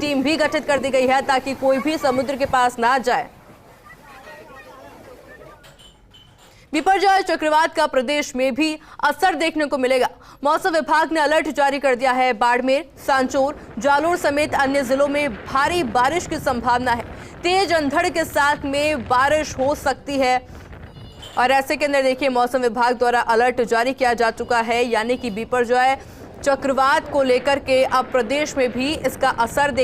Team भी गठित कर दी गई है ताकि कोई भी समुद्र के पास ना जाए। बिपरजॉय चक्रवात का प्रदेश में भी असर देखने को मिलेगा। मौसम विभाग ने अलर्ट जारी कर दिया है। बाड़मेर, सांचौर, जालोर समेत अन्य जिलों में भारी बारिश की संभावना है। तेज अंधड़ के साथ में बारिश हो सकती है और ऐसे के अंदर देखिए मौसम विभाग द्वारा अलर्ट जारी किया जा चुका है, यानी कि बिपरजॉय चक्रवात को लेकर के अब प्रदेश में भी इसका असर देख